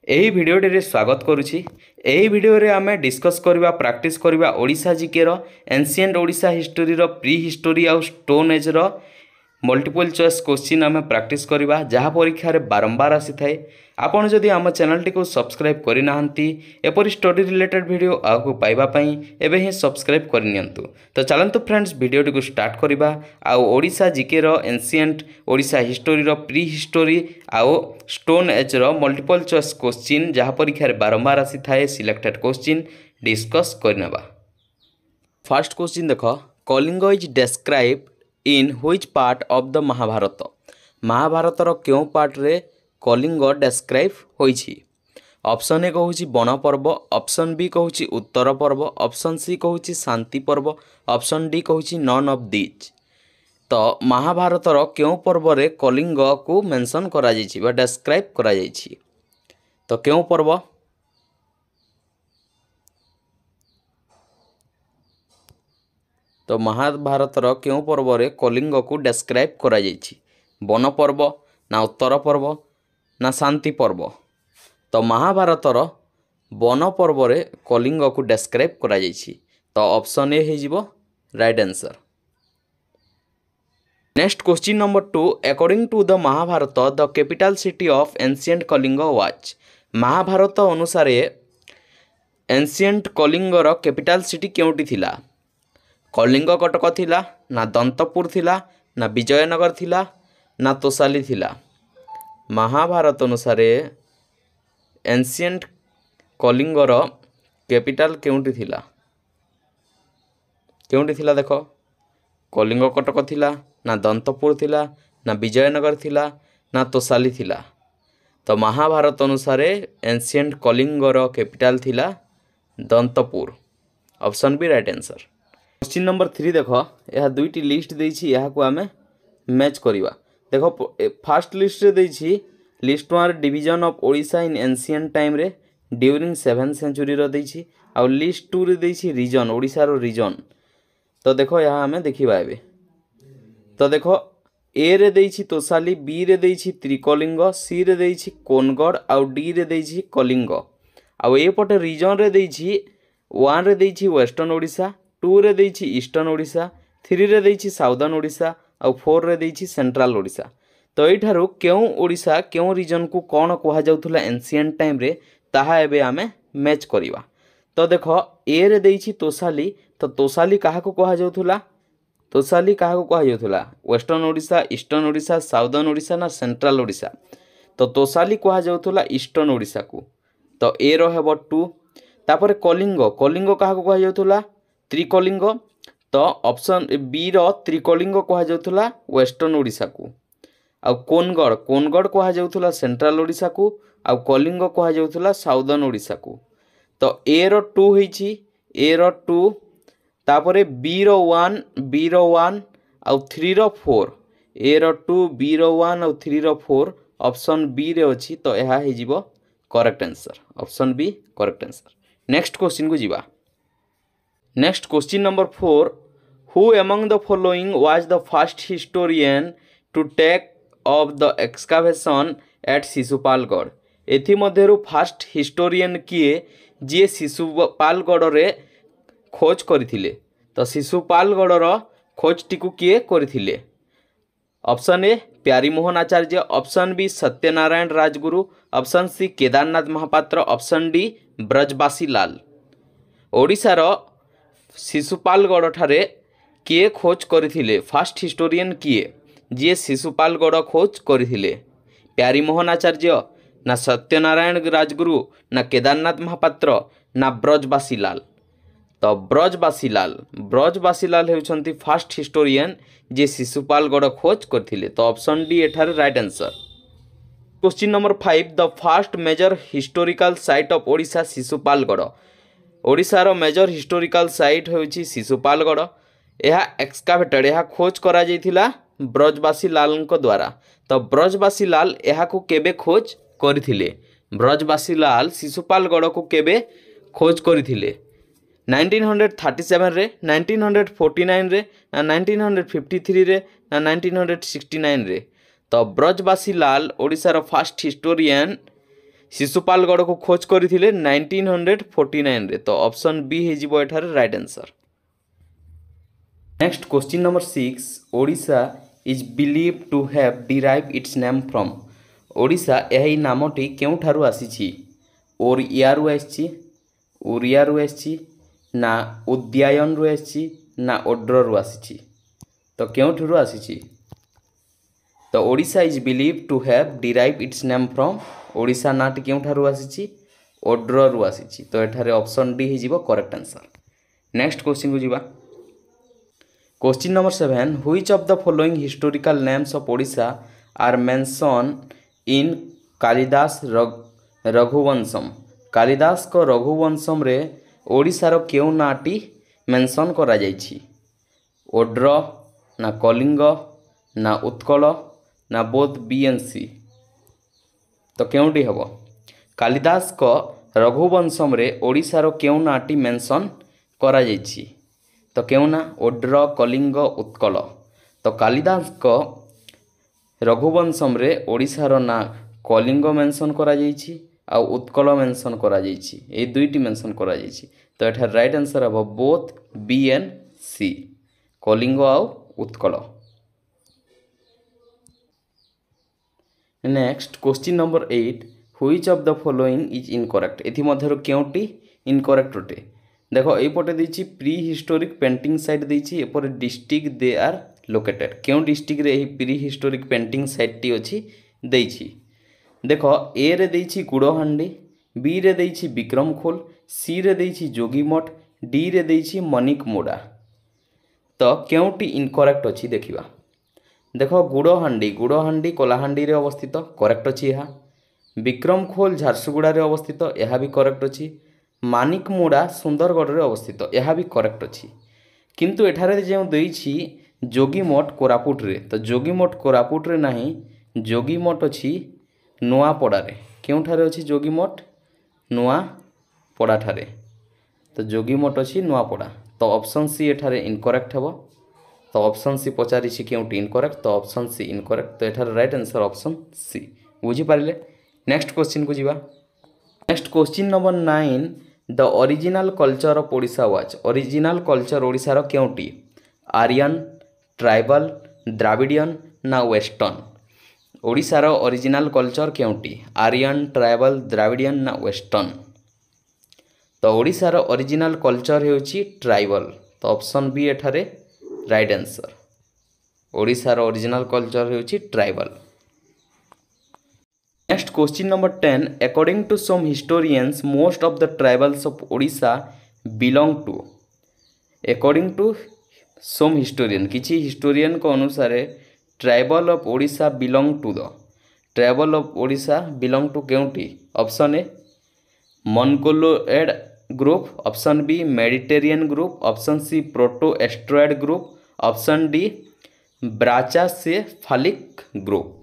ଏହି ଭିଡ଼ିଓଟିରେ ସ୍ୱାଗତ କରୁଛି। ଏହି ଭିଡ଼ିଓରେ ଆମେ डिस्कस करवा प्रैक्टिस करवा ओडिशा जीके रो एंशिएंट ओडिशा हिस्टोरी रो प्री हिस्टोरी आउ स्टोन एज रो मल्टीपल चॉइस क्वेश्चन आम प्रैक्टिस करवा जहाँ परीक्षा रे बारंबार आसी थाए। आपण जदि आम चैनल टी सब्सक्राइब करना एपरी स्टडी रिलेटेड वीडियो आगु पाइबा पई एबे ही सब्सक्राइब करनियंतु। तो चलंतु फ्रेंड्स वीडियो टी स्टार्ट करवा। आउ ओडिशा जीके रो एंशिएंट ओडिशा हिस्टोरी रो प्री हिस्टोरी आउ स्टोन एज रो मल्टीपल चॉइस क्वेश्चन जहाँ परीक्षा रे बारंबार आसी थाए सिलेक्टेड क्वेश्चन डिस्कस करनेबा। फर्स्ट क्वेश्चन देखो, Kalinga is described in which part of the Mahabharata. Mahabharata रो क्यों पार्ट रे कलिंग डिस्क्राइब होइछि। ऑप्शन ए कहूँ बन पर्व, ऑप्शन बी कहूँ उत्तर पर्व, ऑप्शन सी कहूँ शांति पर्व, ऑप्शन डी कहूँ नन ऑफ दीज। तो महाभारत रो क्यों पर्व रे कलिंग को मेंशन करा जाइछि बा डिस्क्राइब करा जाइछि। तो क्यों पर्व, तो महाभारत रो क्यों पर्व रे कलिंग को डिस्क्राइब करा जाइछि। बन पर्व ना उत्तर पर्व ना शांति पर्व। तो महाभारत रो बन पर्व रे कलिंग को डिस्क्राइब करा जाइछि। तो ऑप्शन ए हो right answer. Next question number 2, according to the Mahabharata the capital city of ancient Kalinga was. Mahabharata अनुसार एंशिएंट कलिंग रो कैपिटल सिटी केउटी थिला। कलिंग कटक थिला ना दंतपुर थिला ना विजयनगर थिला ना तोसाली थिला। महाभारत अनुसार एंशिएंट कलिंग रो कैपिटल केउटी थिला। केउटी थिला देखो, कलिंग कटक थिला ना दंतपुर थिला ना विजयनगर थिला ना तोसाली थिला। तो महाभारत अनुसार एंशिएंट कलिंग रो कैपिटल थिला Dantapura. Option B right answer. Question number 3 देखो, यह दुईटी लिस्ट देछि, यह को आमे मैच करिवा। देखो फर्स्ट लिस्ट रे देछि list 1 division of Odisha in ancient time रे ड्यूरिंग 7th सेंचुरी रो देछि। आ लिस्ट 2 रे देछि रीजन ओडिशा रो रीजन। तो देखो यहाँ आमे देखिबा एबे। तो देखो ए रे देछि तोसाली, बी रे देछि त्रिकलिंग, सी रे देछि कोनगढ़ आउ डी रे देछि कलिंग। आउ ए पटे रीजन रे देछि 1 रे देछि वेस्टर्न ओडिशा, 2 रे देछि ईस्टर्न ओडिशा, 3 रे देछि साउदर्न ओडिशा आउ 4 रे देछि सेंट्रल ओडिशा। तो एठारु केउ ओडिशा केउ रीजन को कौन कहा जाउथुला एंशिएंट टाइम रे ताहा एबे आमे मैच करिवा। तो देखो ए रे देछि तोसाली, तो तोसाली काहा को कहा जाउथुला। तोसाली काहा को कहा जाउथुला, western Odisha, eastern Odisha, southern Odisha ना सेंट्रल ओडिशा। तो तोसाली कहा जाउथुला ईस्टर्न ओडिशा को। तो ए रो हेबो 2। तापर कलिंग, कलिंग काहा को कहा जाउथुला त्रिकलिंग। तो ऑप्शन बी रो त्रिकलिंग कहा जाउथुला वेस्टर्न ओडिशा को। आ कोनगढ़, कोनगढ़ कहा जाउथुला सेंट्रल ओडिशा को। आ कलिंग कहा जाउथुला साउदर्न ओडिशा को। तो ए रो 2 होइछि, ए रो 2। तापरे बी रो 1, बी रो 1 आ 3 रो 4। ए रो 2, बी रो 1 आ 3 रो 4 ऑप्शन बी रे अछि। तो यह हे जिवो correct answer. Option B correct answer. Next question को जिवा। Next question number 4, who among the following was the first historian to take of the excavation at Sishupalgarh. एथि मध्यरु फर्स्ट हिस्टोरियन किए जे शिशुपालगढ़ रे खोज करथिले। तो शिशुपालगढ़ रो खोज टिकु किए करथिले। Option A Pyarimohan Acharya, option B Satyanarayan Rajguru, option C Kedarnath Mahapatra, option D Brajbasi Lal. Odisha रो शिशुपालगढ़ ठारे किए खोज करथिले, फर्स्ट हिस्टोरियन किए जे शिशुपालगढ़ खोज करथिले। प्यारीमोहन आचार्य ना सत्यनारायण राजगुरु ना केदारनाथ महापात्र ना ब्रजबासी लाल। तो ब्रजबासी लाल, ब्रजबासी लाल हेउछंती फर्स्ट हिस्टोरियन जे शिशुपालगढ़ खोज करथिले। तो ऑप्शन डी एठारे right answer. Question number 5, the first major historical site of Odisha Sisupalgarh. Odisha रो मेजर हिस्टोरिकल साइट होउछि शिशुपालगढ़। यह एक्सकावेटेड, यह खोज करा जाइथिला ब्रजबासी लाल को द्वारा। तो ब्रजबासी लाल यह को केबे खोज करथिले। ब्रजबासी लाल शिशुपालगढ़ को केबे खोज करथिले 1937 रे, 1949 रे ना 1953 रे ना 1969 रे। तो Brajbasi Lal Odisha row first historian Sisupalgarh को खोज करथिले 1949 रे। तो ऑप्शन बी हे जिवो एठारे right answer. Next question number 6, Odisha is believe to have derive its name from. Odisha यही नामटी केउठारु आसीछि? ओरियारु आसीछि, ओरियारु आसीछि ना उद्यायनरु आसीछि ना ओड्ररु आसीछि? तो केउठरु आसीछि? तो Odisha is believe to have derive its name from, Odisha नाटी केउठारु आसीछि? ओड्ररु आसीछि। तो एठारे ऑप्शन डी हे जिवो करेक्ट आंसर। नेक्स्ट क्वेश्चन को जिबा। Question number 7, which of the following historical names of Odisha are mention in Kalidas Raghuvamsham. Kalidas को रघुवंशम रे ओडिशार केउ नाटी मेंशन करा जाइछि? ओड्र ना कलिंग ना उत्कल ना बोथ बी एंड सी? तो केउटी हबो? कालिदास को रघुवंशम रे ओडिशार केउ नाटी मेंशन करा जाइछि? तो केउ ना? ओड्र, कलिंग, उत्कल। तो कालिदास को रघुवंशम रे ओडिशार ना कलिंग मेंशन करा जाइछि आ उत्कल मेंशन करा जाइछि। ए दुईटी मेंशन करा जाइछि। तो एठार राइट आंसर हबो both B and C, Kalinga आ Utkal. Next question number 8, which of the following is incorrect. एथि मध्यरु केउटी इनकरेक्ट अटे? देखो एपटे देछि प्री हिस्टोरिक पेंटिंग साइट देछि, एपर डिस्ट्रिक्ट दे आर लोकेटेड। क्यों डिस्ट्रिक्ट रे pre historic painting site T अछि देछि? देखो ए रे देछि गुड़हांडी, बी रे देछि विक्रमखोल, सी रे देछि जोगीमठ, डी रे देछि मनिकमुड़ा। तो केउटी इनकरेक्ट अछि देखिबा। देखो गुड़हांडी, गुड़हांडी कोलाहांडी रे अवस्थित, करेक्ट अछि यहा। विक्रमखोल झारसुगुड़ा रे अवस्थित, यहा भी करेक्ट अछि। मानिकमुड़ा सुंदरगढ़ रे अवस्थित, यहा भी करेक्ट अछि। किंतु एठारे जे देछि जोगीमठ कोरापुट रे, तो जोगीमठ कोरापुट रे नाही, जोगीमठ अछि नुआपड़ा रे। केउठारे अछि जोगीमठ? नुआपड़ा ठारे। तो जोगीमठ अछि नुआपड़ा। तो ऑप्शन सी एठारे इनकरेक्ट हेबो। तो ऑप्शन सी पचारि छि केउटी इनकरेक्ट, तो ऑप्शन सी इनकरेक्ट। तो एठारे राइट आंसर ऑप्शन सी। बुझी पारिले? नेक्स्ट क्वेश्चन को जिबा। Next question number 9, the original culture of Odisha was. Original culture Odisha रो केउटी? आर्यन, ट्राइबल, द्राविडियन ना वेस्टर्न? ओडिशार ओरिजिनल कल्चर केउटी? आर्यन, ट्राइबल, द्राविडियन ना वेस्टर्न? तो ओडिशार ओरिजिनल कल्चर हेउची ट्राइबल। तो ऑप्शन बी एठारे राइट आंसर। ओडिशार ओरिजिनल कल्चर हेउची tribal. Next question number 10, according to some historians most of the tribals of Odisha belong to. According to some historian, किछि historian को अनुसार tribal of Odisha belong to the. Tribal of Odisha belong to केउटी? Option A Mongoloid group, option B Mediterranean group, option C proto Australoid group, option D brachycephalic group.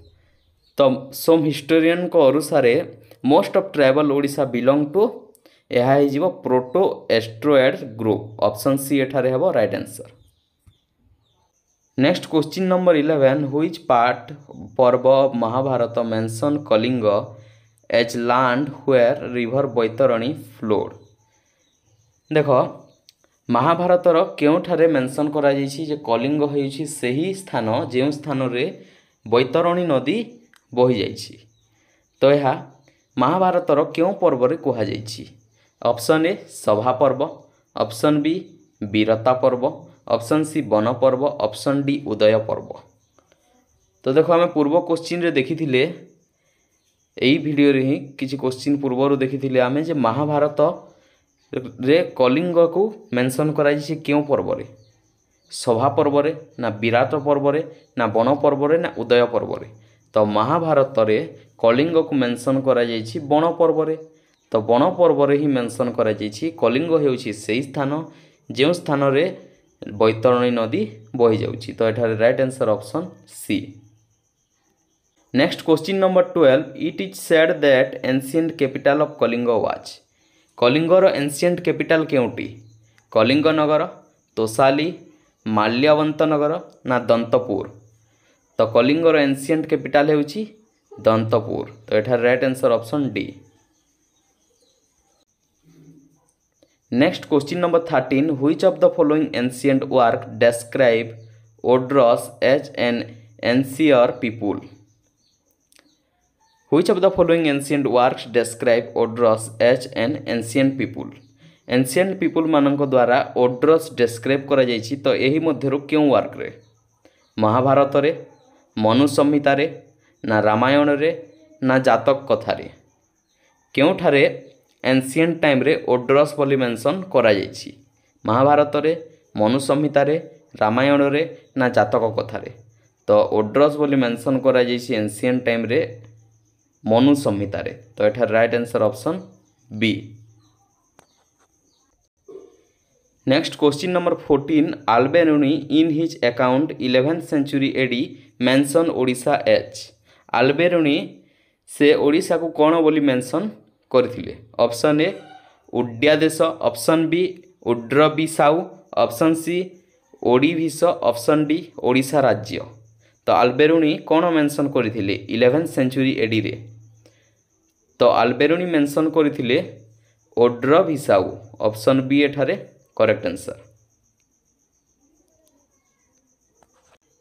तो some historian को अनुसार most of tribal Odisha belong to यह हो proto Australoid group. Option C एठारे हेबो right answer. Next question number 11, which part parva of Mahabharata mention Kalinga as land where river Baitarani flowed. देखो महाभारतर केउठारे mention करा जाइछि जे कलिंग होइछि सही स्थान जे स्थान रे बैतरणी नदी बही जाइछि। तो यह महाभारतर केउ पर्व रे कहा जाइछि? ऑप्शन ए सभा पर्व, ऑप्शन बी वीरता पर्व, ऑप्शन सी वन पर्व, ऑप्शन डी उदय पर्व। तो देखो आम पूर्व क्वेश्चन रे देखिथिले एई वीडियो रे ही किछि क्वेश्चन पूर्व देखिथिले आमे जे महाभारत रे कलिंग को मेंशन करा जाइछि केउ पर्व रे? सभा पर्व रे ना विराट पर्व रे ना वन पर्व रे ना उदय पर्व रे? तो महाभारत रे कलिंग को मेंशन करा जाइछि वन पर्व रे। तो वन पर्व रे ही मेंशन करा जाइछि कलिंग हेउछि सेही स्थान जे स्थान रे बैतरणी नदी बही जाउछि। तो एठारे right answer option C. Next question number 12, it is said that ancient capital of Kalinga was. कलिंगर एंशिएंट कैपिटल केउटी? कलिंग नगर, तोसाली, माल्यवंत नगर ना दंतपुर? तो कलिंगर एंशिएंट कैपिटल हेउछि दंतपुर। तो एठारे right answer option D. Next question number 13 which of the following ancient work describe Odros as an ancient people? Which of the following ancient works describe Odros as an ancient people? Ancient people मानक द्वारा ओड्रस describe करा जाइछि तो एही मध्यरु क्यों work रे महाभारत रे मनु संहिता रे ना रामायण रे ना जातक कथा रे क्योंठारे एंशिएंट टाइम रे ओड्रस बोली मेंशन करा जाइछि महाभारत रे मनु संहिता रे रामायण रे ना जातक कथा रे तो ओड्रस बोली मेंशन करा जाइछि एंशिएंट टाइम रे मनु संहिता रे तो एठा right answer option B. Next question number 14 Alberuni in his account 11th century AD mention Odisha एच अल्बेरुनी से ओडिशा को कौन बोली मेंशन करथिले option A Udyadesh option B Udrabisau option C Odivish option D Odisha राज्य तो अल्बेरुनी कौन मेंशन करथिले 11th सेंचुरी एडी रे तो अल्बेरुनी मेंशन करथिले ओड्रबिसाऊ ऑप्शन बी एठारे correct answer.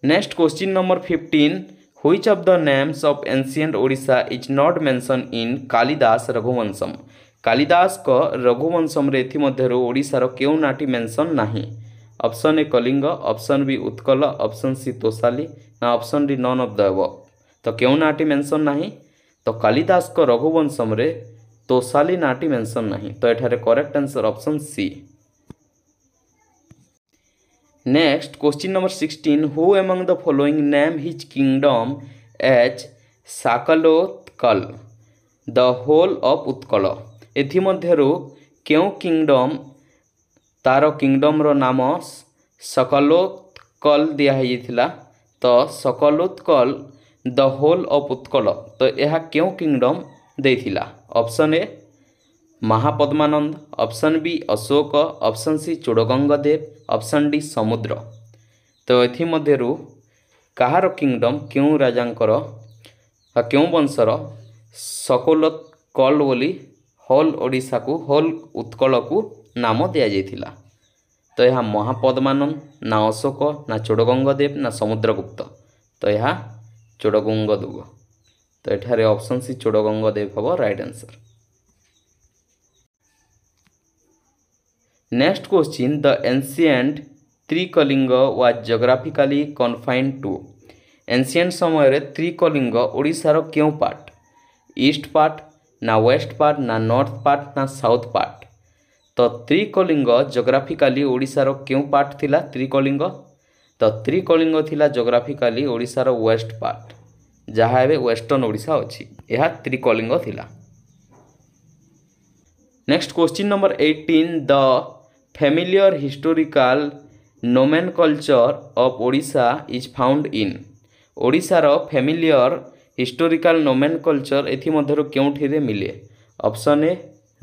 Next question number 15 which of the names of ancient Odisha is not mention in Kalidas Raghuvamsham Kalidas को रघुवंशम रे एथि मध्यरु ओडिसा रो केउ नाटी मेंशन नाही option A Kalinga option B Utkal option C Tosali ना option D none of the above तो केउ नाटी मेंशन नाही तो कालिदास को रघुवंशम रे तोसाली नाटी मेंशन नाही तो एठारे correct answer option C. Next question number 16 who among the following name his kingdom as Sakalotkal the whole of Utkal एथि मध्यरु केउ किंगडम तार किंगडम रो नाम सकलोत्कल दिया हिथिला तो Sakalotkal the whole of Utkal तो यह केउ किंगडम देथिला option A Mahapadmananda option B Ashoka option C Chodagangadeva option D Samudra तो एथि मध्यरु कहार किंगडम क्यों राजांकर क्यों वंशर सकलोत्कल बोली होल ओडिशा को होल उत्कल को नाम दिया जाइथिला तो यह महापद्मानंद ना अशोक ना चोड़गंगदेव ना समुद्रगुप्त तो यह चोड़गंगदुग तो एठारे ऑप्शन सी चोड़गंगदेव हबो right answer. Next question the ancient Trikalinga was geographically confined to ancient समय रे त्रिकलिंग ओडिशा रो क्यों पार्ट ईस्ट पार्ट ना वेस्ट पार्ट ना नॉर्थ पार्ट ना साउथ पार्ट तो त्रिकलिंग जियोग्राफिकली ओडिशा रो क्यों पार्ट थिला त्रिकलिंग तो त्रिकलिंग थिला जियोग्राफिकली ओडिशा रो वेस्ट पार्ट जहाँ एबे वेस्टर्न ओडिशा अछि यह त्रिकलिंग थिला। Next question number 18 the familiar historical nomenclature of Odisha is found in Odisha रो familiar historical nomenclature एथि मध्यरु केउठिरे मिले option A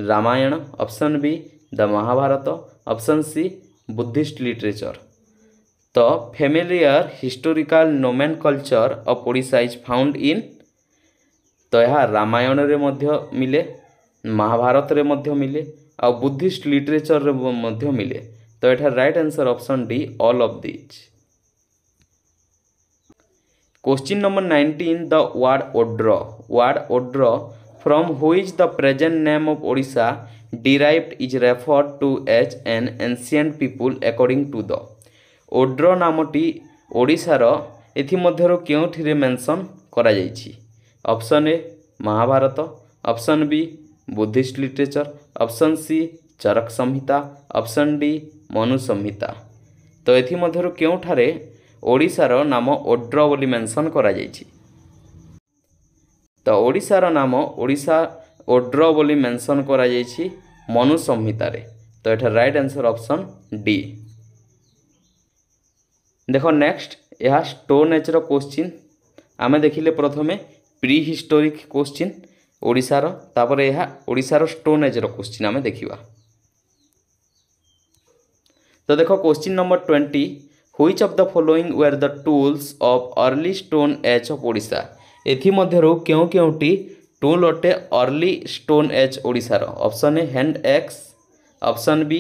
Ramayana option B the Mahabharata option C Buddhist literature तो familiar historical nomenclature of Odisha is found in तो यह रामायण रे मध्य मिले महाभारत रे मध्य मिले आ बुद्धिस्ट लिटरेचर रे मध्य मिले तो एठा right answer option D all of this. Question number 19 the word Odra from which the present name of Odisha derived is referred to as an ancient people according to the Odra नामटी ओडिशा रो एथि मध्यरु केउठिरे मेंशन करा जाइछि option A Mahabharata option B Buddhist literature option C Charaka Samhita option D Manu Samhita तो एथि मध्यरु केउठारे ओडिशा रो नाम ओड्र बोली मेंशन करा जाइछि तो ओडिशा रो नाम ओडिशा ओड्र बोली मेंशन करा जाइछि मनु संहिता रे तो एठा राइट आंसर ऑप्शन डी। देखो नेक्स्ट यह स्टोन एज रो क्वेश्चन आमे देखिले प्रथमे प्री हिस्टोरिक क्वेश्चन ओडिशा रो तापर यह ओडिशा रो स्टोन एज रो क्वेश्चन आमे देखिबा तो देखो question number 20 which of the following were the tools of early stone age of Odisha एथि मध्यरु केउ केउटी टूल अटे अर्ली स्टोन एज ओडिशा रो option A hand axe option B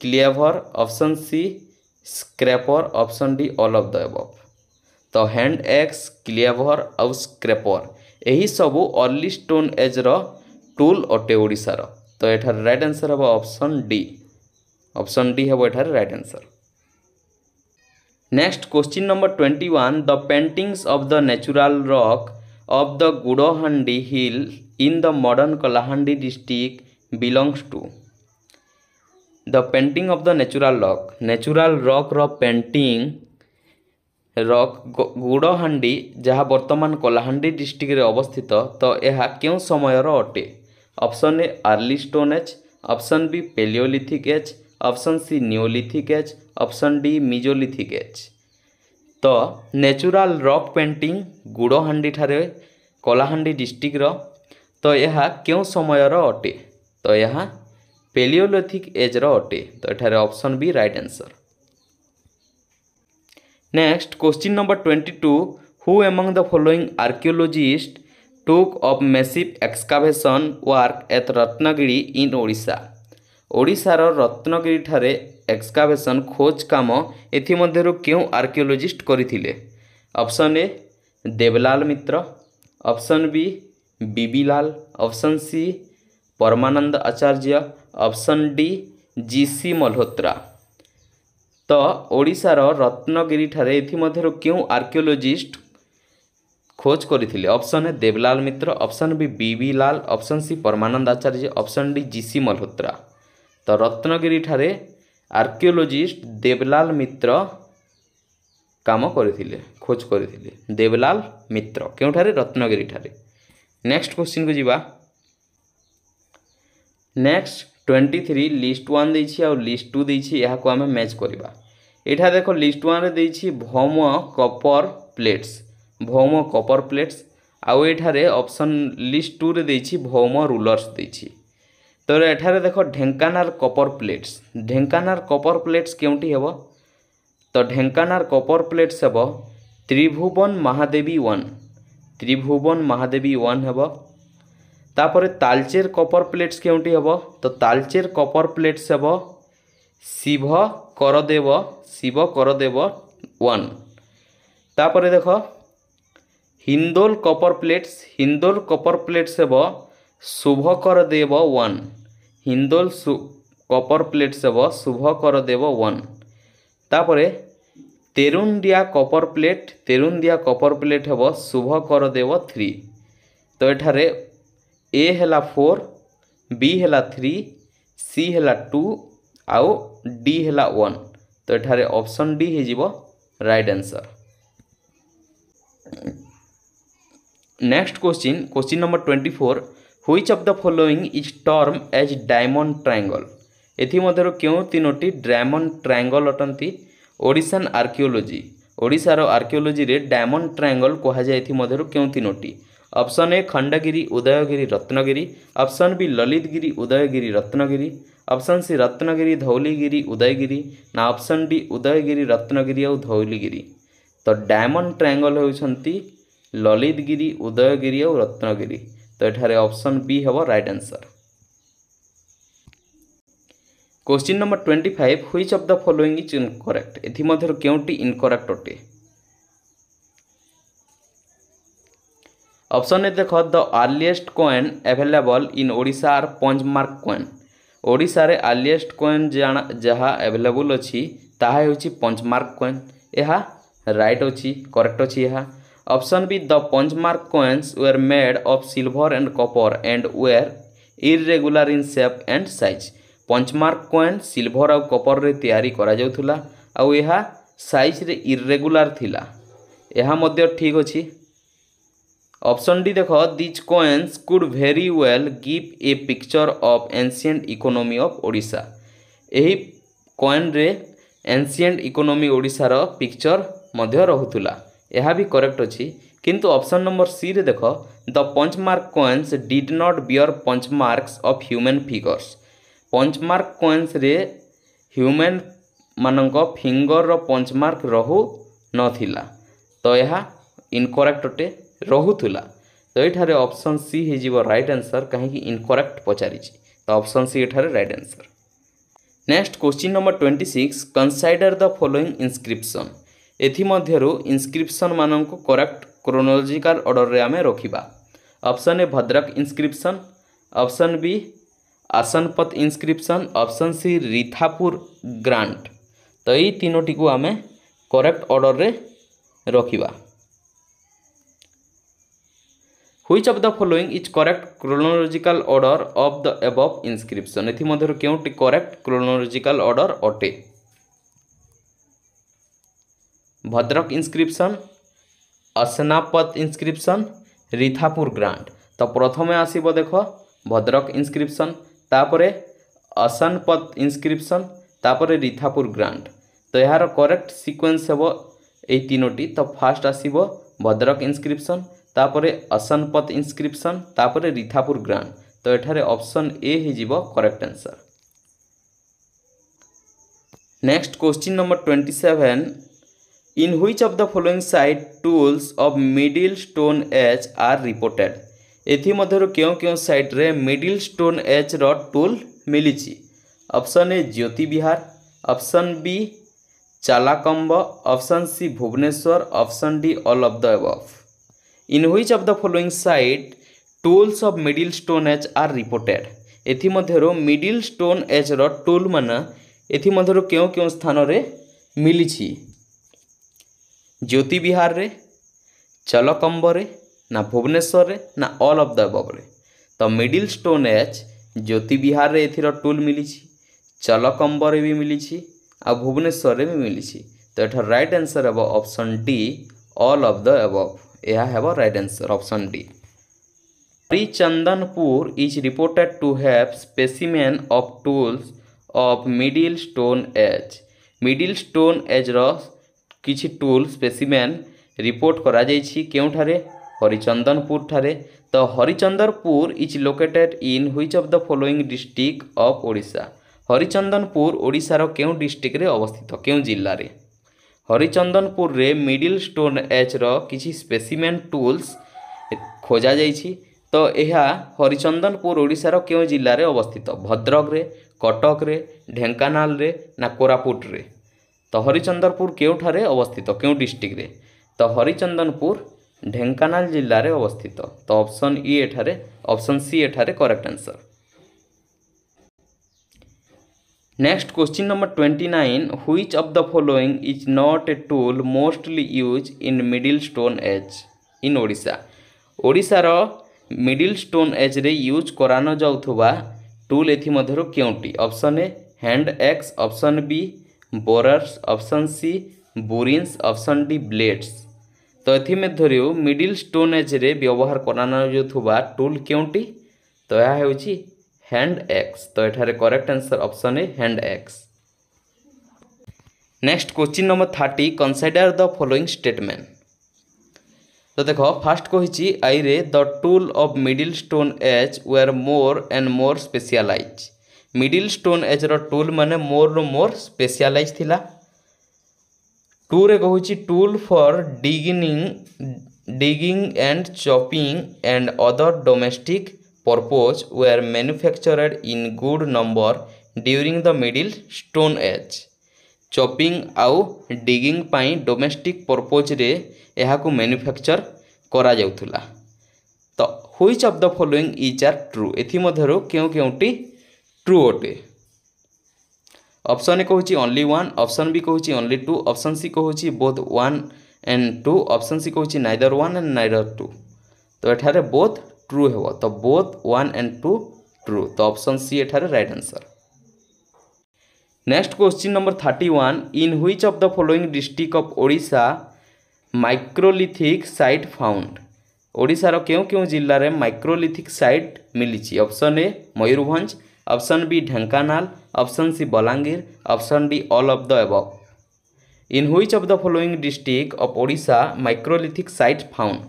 clever, option C scraper, option D all of the above. तो hand axe, cleaver आउ scraper यही सबू अर्ली स्टोन एज रो टूल अटे ओडिशार। तो एठार राइट आंसर हम ऑप्शन डी। ऑप्शन डी हम एठार right answer. Next question number 21 the paintings of the natural rock of the Gudahandi hill in the modern Kalahandi district belongs to. The painting of the natural rock रो painting rock Gudahandi जहाँ वर्तमान Kalahandi district रे अवस्थित। तो यह क्यों समयर अटे? Option A early stone age, option B Palaeolithic age, option C Neolithic age, option D Mesolithic age. तो नेचुरल रॉक पेंटिंग गुड़ोहांडी ठारे कलाहांडी डिस्ट्रिक्ट रो। तो यह क्यों समयर अटे? तो यह पेलियोलिथिक एज रो अटे। तो एठारे option B right answer. Next question number 22 who among the following archaeologist took up massive excavation work at Ratnagiri in Odisha. ओडिशार रत्नगिरी ठारे एक्सकावेशन खोज काम एथिमध्यरु क्यों आर्कियोलॉजिस्ट करथिले? Option A Devlal Mitra, option B B B Lal, option C Paramananda Acharya, option D G C Malhotra. तो ओडिशार रत्नगिरी ठारे एथिमध्यरु क्यों आर्कियोलॉजिस्ट खोज करथिले? Option A Devlal Mitra, option B B B Lal, option C Paramananda Acharya, option D G C Malhotra. तो रत्नगिरी ठारे आर्कियोलॉजिस्ट देवलाल मित्र काम करथिले, खोज करथिले। देवलाल मित्र क्योंठारे? रत्नगिरी ठारे। नेक्स्ट क्वेश्चन को जीवा। नेक्स्ट 23 लिस्ट 1 देछि और लिस्ट 2 देछि, यहा को हमें मैच करबा। एठा देखो लिस्ट 1 रे देछि भौम कपर प्लेट्स, भौम कपर प्लेट्स आउ एठारे ऑप्शन लिस्ट 2 रे देछि भौम रूलर्स देछि। तो एठारे देखो ढेंकानाल कपर प्लेट्स, ढेंकानाल कपर प्लेट्स केउंटी हेबो? तो ढेंकानाल कपर प्लेट्स हेबो त्रिभुवन महादेवी 1, त्रिभुवन महादेवी 1 हेबो। तापर तालचेर कपर प्लेट्स केउंटी हेबो? तो तालचेर कपर प्लेट्स हेबो शिव करदेव, शिव करदेव 1। तापर देखो हिंदोल कपर प्लेट्स, हिंदोल कपर प्लेट्स हेबो शुभ करदेव 1, हिंदोल कपर प्लेट्स हेबो शुभ करदेव 1। तापर तेरुंडिया कपर प्लेट, तेरुंडिया कपर प्लेट हेबो शुभ करदेव 3। तो एठारे ए हेला 4, बी हेला 3, सी हेला 2 आउ डी हेला 1। तो एठारे ऑप्शन डी हे जिवो right answer. Next question, question number 24 which of the following is term as diamond triangle. एथि मध्यरु क्यों तीनोटी डायमंड ट्रायंगल अटंती? ओडिशान आर्कियोलॉजी, ओडिशार आर्कियोलॉजी रे डायमंड ट्रायंगल कहा जाय एथि मध्यरु क्यों तीनोटी? Option A Khandagiri, Udayagiri, Ratnagiri, option B Lalitgiri, Udayagiri, Ratnagiri, option C Ratnagiri, Dhauligiri, Udayagiri ना ऑप्शन डी उदयगिरी, रत्नगिरी और धौलीगिरी। तो डायमंड ट्रायंगल होउछंती ललितगिरी, उदयगिरी और रत्नगिरी। तो एठारे ऑप्शन बी हेबो right answer. Question number 25 which of the following is incorrect. एथि मध्यरु केउंटी इनकरेक्ट अटे? ऑप्शन ए देखो the earliest coin available in Odisha are punch mark coin. Odisha रे अर्लीस्ट कॉइन जहाँ अवेलेबल अच्छी ताहा होची पंचमार्क कॉइन। यह राइट अच्छी, करेक्ट अच्छी यह। Option B the punch mark coins were made of silver and copper and were irregular in shape and size. Punch mark coin silver और कॉपर रे तैयारी करा जाउथुला आउ यह साइज रे इरेगुलर थिला। यह मध्य ठीक अच्छी। ऑप्शन डी देखो these coins could very well give a picture of ancient economy of Odisha. यही कॉइन रे एंशिएंट इकोनॉमी ओडिशार पिक्चर मध्य रहुतुला। यह भी करेक्ट अच्छी। किंतु ऑप्शन नंबर सी रे देखो the punch mark coins did not bear punchmarks of human figures. Punchmark coins रे ह्यूमन मानक फिंगर रो पंचमार्क रहु नथिला। तो यह इनकरेक्ट अटे, रहुतुला। तो एठारे ऑप्शन सी हे जीवो राइट आंसर, कहीं इनकरेक्ट पचारिछि। तो ऑप्शन सी एठारे right answer. Next question number 26 consider the following inscription एथिमध्यरु इनस्क्रिप्शन मानक करेक्ट क्रोनोलॉजिकल ऑर्डर रे आमे रखिबा। Option A Bhadrak inscription, option B Asanpat inscription, option C Rithapur grant. तो ये तीनोटी को आमे करेक्ट ऑर्डर रे रखिबा। Which of the following is correct chronological order of the above inscription? एथि मध्यरु केउटी करेक्ट chronological order अटे? Bhadrak inscription, Asanpat inscription, Rithapur grant. तो प्रथमे आसीबो देखो भद्रक इंस्क्रिप्शन, तापरे असनपत इंस्क्रिप्शन, तापरे रीथापुर ग्रांट। तो यार करेक्ट सीक्वेंस हेबो ए तीनोटी। तो फास्ट आसीबो भद्रक इंस्क्रिप्शन, तापरे असनपत इंस्क्रिप्शन, तापरे रीथापुर ग्रांट। तो एठारे ऑप्शन ए ही जीवो correct answer. Next question number 27 in which of the following site tools of middle stone age are reported? एथि मध्यरु क्यों साइट रे मिडिल स्टोन एज रो टूल मिलिछि? Option A Jyoti Vihar, option B Chalakamb, option C Bhubaneswar, option D all of the above. In which of the following site tools of middle stone age are reported? एथि मध्यरु middle stone age रो tool माने एथि मध्यरु क्यों स्थान रे मिलिछि? ज्योति विहार रे, चालाकंब रे, ना भुवनेश्वर रे, ना ऑल ऑफ द अबव रे? तो मिडिल स्टोन एज ज्योति विहार रे एथिरो टूल मिलिछि, चालाकंब रे भी मिलिछि आ भुवनेश्वर रे भी मिलिछि। तो एठा राइट आंसर हेबो option D all of the above. यह हेबो right answer option D. Harichandanpur is reported to have specimen of tools of middle stone age. Middle stone age रो किछि टूल स्पेसिमेन रिपोर्ट करा जाइछि केउठारे? हरिचंदनपुर ठारे। तो Harichandanpur is located in which of the following district of Odisha? Harichandanpur ओडिशार केउं डिस्ट्रिक्ट रे अवस्थित, केउं जिल्ला रे? हरिचंदनपुर रे मिडिल स्टोन एज रो किछि स्पेसिमेन टूल्स खोजा जाइछि। तो यह हरिचंदनपुर ओडिशार केउं जिल्ला रे अवस्थित? भद्रक रे, कटक रे, ढेंकानाल रे, ना कोरापुट रे? तो हरिचंदनपुर केउठारे अवस्थित, केउं डिस्ट्रिक्ट रे? तो हरिचंदनपुर ढेंकानाल जिल्ला रे अवस्थित। तो ऑप्शन ई एठारे, ऑप्शन सी एठारे correct answer. Next question number 29 which of the following is not a tool mostly use in middle stone age in Odisha? ओडिशार मिडिल स्टोन एज रे यूज करानो जाउथुबा टूल एथि मध्यरु केउंटी? Option A hand axe, option B borers, option C burins, option D blades. तो एथि मध्यरु मिडिल स्टोन एज रे व्यवहार करानो जाउथुबा टूल केउंटी? तो यह हेउची हैंड एक्स। तो एठारे correct answer option A hand axe. Next question number 30 consider the following statement. तो देखो फास्ट कहिछि आई रे the tool of middle stone age were more and more specialise. Middle stone age रो टूल माने more रो मोर स्पेशलाइज थिला। Two रे कहिछि tool for digging and chopping and other domestic purpose were manufactured in good number during the middle stone age। Chopping आउ digging पाई domestic purpose रे एहा को मैन्युफैक्चर करा जाउथुला। तो which of the following is are true? एथि मध्यरु केउटी ट्रू अटे? ऑप्शन ए कहूची ओनली वन, ऑप्शन बी कहूची ओनली टू, ऑप्शन सी कहूची both one and two, option C कहूची neither one and neither two. तो एठारे बोथ ट्रू हेबो। तो both one and two true. तो ऑप्शन सी एठारे right answer. Next question number 31 in which of the following district of Odisha microlithic site found? ओडिशार केउं जिल्ला रे माइक्रोलिथिक साइट मिलिछि? Option A Mayurbhanj, option B Dhenkanal, option C Balangir, option D all of the above. In which of the following district of Odisha microlithic site found?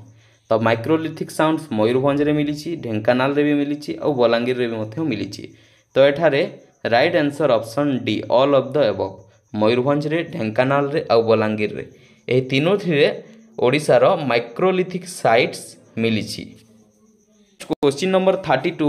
तो microlithic sounds Mayurbhanj रे मिलिछि, ढेंकानाल रे भी मिलिछि और बलांगीर रे भी मध्य मिलिछि। तो एठारे right answer option D all of the above. Mayurbhanj रे, ढेंकानाल रे और बलांगीर रे एही तीनोथि रे ओडिशार माइक्रोलिथिक साइट्स मिलिछि। Question number 32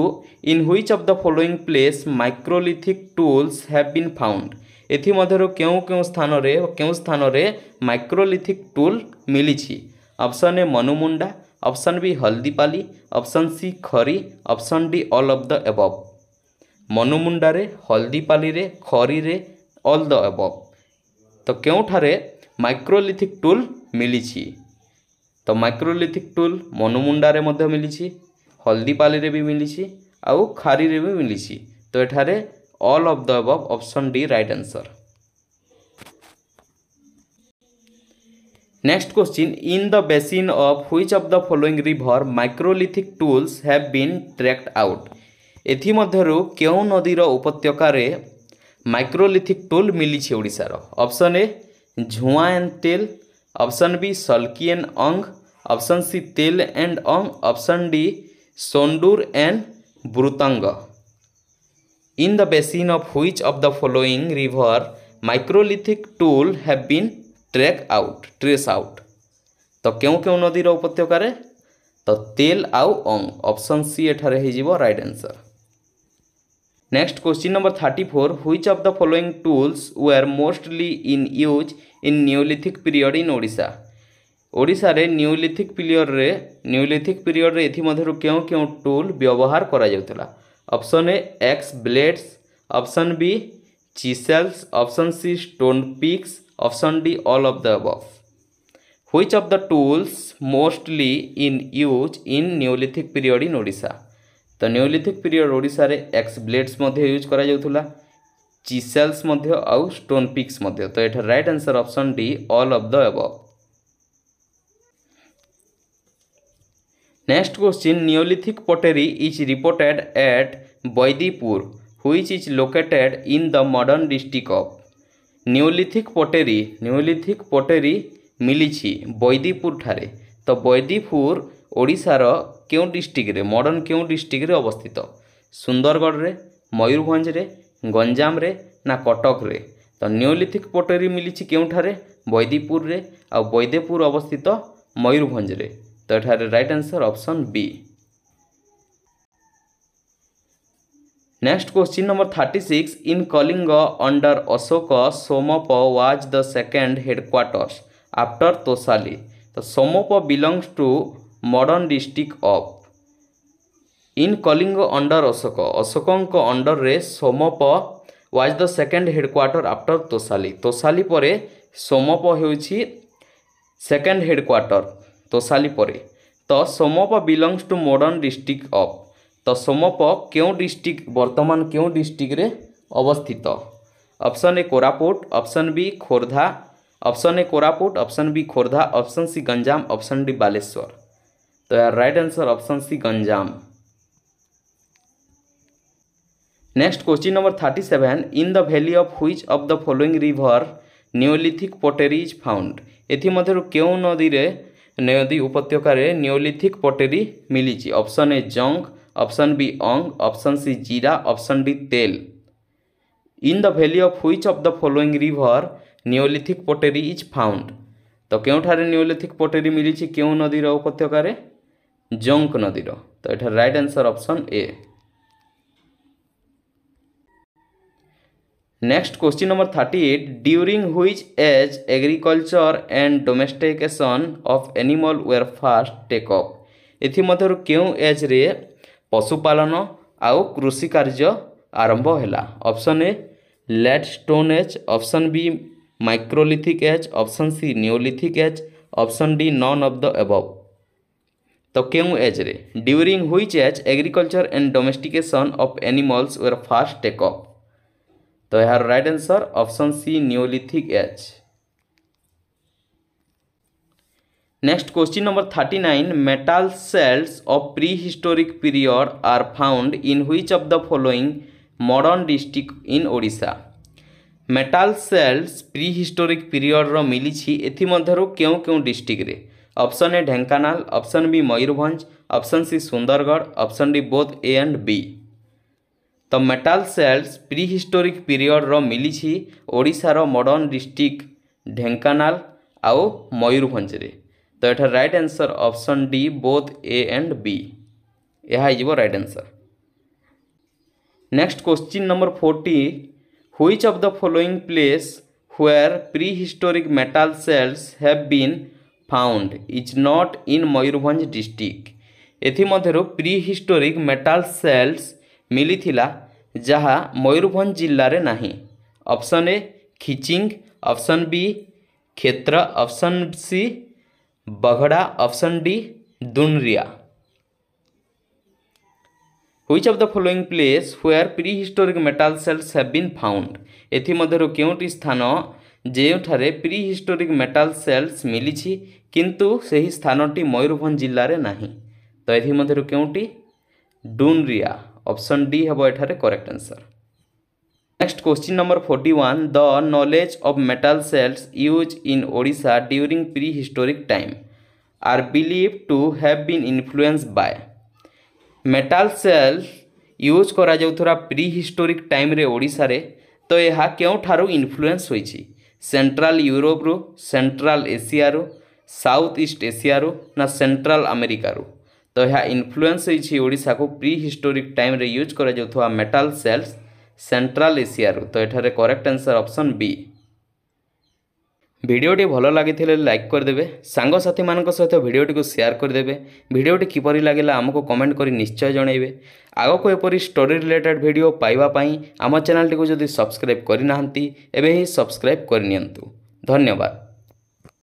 in which of the following place microlithic tools have been found एथि मध्यरु केउ स्थान रे माइक्रोलिथिक टूल मिली। Option A Manumunda, option B Haldipali, option C Khari, option D all of the above. Manumunda रे, हल्दीपाली रे, खरी रे, ऑल द एबव। तो केउठारे माइक्रोलिथिक टूल मिली। तो माइक्रोलिथिक टूल मनुमुंडा रे मध्य मिली, हल्दीपाली रे भी मिली, आउ खारी रे भी मिली। तो एठारे all of the above, option D right answer. Next question in the basin of which of the following river microlithic tools have been tracked out एथि मध्यरु केउ नदीर उपत्यकार माइक्रोलिथिक टूल मिली ओडिशार। Option A Jhua and Tel, option B Salki and Ang, option C Tel and Ang, option D Sondur and Bruteng. In the basin of which of the following river microlithic tool have been trace out. तो क्यों क्यों नदीर उपत्यकार तो तेल आउ अंग, ऑप्शन सी एठारे हो right answer. Next question number 34 which of the following tools were mostly in use in neolithic period in Odisha. Odisha रे न्यूलिथिक पीरियड रे एथि मध्यरु क्यों क्यों टूल व्यवहार करा जाउतला। Option A axe blades, option B chisels, option C stone picks, option D all of the above. Which of the tools mostly in use in neolithic period in Odisha. तो neolithic period Odisha रे x blades मध्य use करा जाउतला, चिसेल्स मध्य आउ stone pics मध्य। तो एटा right answer option D all of the above. Next question Neolithic pottery is reported at Baidipur which is located in the modern district of। Neolithic pottery मिली बैदीपुर ठारे। तो बैदीपुर ओडिशार क्यों district रे modern क्यों डिस्ट्रिक्ट रे अवस्थित। सुंदरगढ़ रे, मयूरभंज रे, गंजाम रे ना कटक रे। तो न्यूलिथिक pottery मिली क्यों ठारे बैदीपुर रे, आ बैदीपुर अवस्थित मयूरभंज रे। तो एठारे right answer option B. Next question number 36 in Kalinga under Ashoka Somapa was the second headquarters after Tosali. तो Somapa belongs to modern district of. In Kalinga under Ashoka under रे Somapa was the second headquarter after Tosali. Tosali परे सोमप होउछि सेकेंड हेडक्वार्टर तोसाली परे। तो Somapa belongs to modern district of. तो सोमप क्यों district वर्तमान क्यों डिस्ट्रिक्ट रे अवस्थित। Option A Koraput, option B Khordha, option A Koraput, option B Khordha, option C Ganjam, option D Baleshwar. तो यार right answer option C Ganjam. Next question number 37 in the valley of which of the following river neolithic pottery is found. एथि मध्यरु केउ नदी उपत्यकार neolithic pottery मिली। Option A Jang, option B Ang, option C Jira, option D Tel. In the valley of which of the following river neolithic pottery is found. तो केउठारे Neolithic pottery मिली केउ नदीर उपत्यकार जंक नदीर। तो एठार right answer option A. Next question number 38 during which age agriculture and domestication of animal were fast take up. एथि मध्यरु केउ age रे पशुपालन आउ कृषि कार्य आरंभ हैला। Option A late stone age, option B microlithic age, option C Neolithic age, option D none of the above. तो केउ एज रे during which age agriculture and domestication of animals were fast take up. तो यार right answer option C Neolithic age. Next question number 39 metal celts of pre historic period are found in which of the following modern district in Odisha. Metal celts pre historic period रो मिली एथि मध्यरु केउ केउ district रे। Option A Dhenkanal, option B Mayurbhanj, option C Sundargarh, option D both A and B. तो metal celts pre historic period रो मिली ओडिशार मॉडर्न डिस्ट्रिक्ट ढेंकानाल आउ मयूरभंज रे। तो एटा right answer option D both A and B. यह हो right answer. Next question number 40, which of the following place where pre historic metal celts have been found is not in Mayurbhanj district. एथिमध्यरु pre historic metal celts मिलिथिला जहा मयूरभंज जिल्ला रे नाही। Option A Khiching, option B क्षेत्र, option C Bagda, option D Dunriya. Which of the following place where pre historic metal celts have been found. एथिमध्यरु केउटी स्थान जेउठारे प्री हिस्टोरिक मेटल सेल्स मिलिछि किंतु सही स्थानटी मयूरभंज जिल्ला रे नाही। तो एथिमध्यरु केउटी दुनरिया। ऑप्शन डी हबो एठारे correct answer. Next question number 41, the knowledge of metal celts use in Odisha during pre historic time are believe to have been influence by. Metal celts use करा जाउथरा प्री हिस्टोरिक टाइम रे ओडिशा रे तो यह केउठारु influence होइछि। Central Europe रु, central Asia रु, south east Asia रु ना सेंट्रल अमेरिका रु। तो यह इन्फ्लुएंस होइछि ओडिशा को प्री हिस्टोरिक टाइम रे यूज करा जाउथवा मेटल सेल्स सेंट्रल एशिया रु। तो एठारे करेक्ट आंसर ऑप्शन बी। भिडियोटी भल लगी लाइक करदे, सांग साथी मान सहित भिडियोटी को शेयर करदे। भिडियोटी किपरि लागला आमको कमेंट करी निश्चय जनइबे। आगो को एपरी स्टोरी रिलेटेड भिडियो पाइबा पई आम चैनल टी को जदि सब्सक्राइब करि नाहंती एबे ही सब्सक्राइब करनियंतु। धन्यवाद।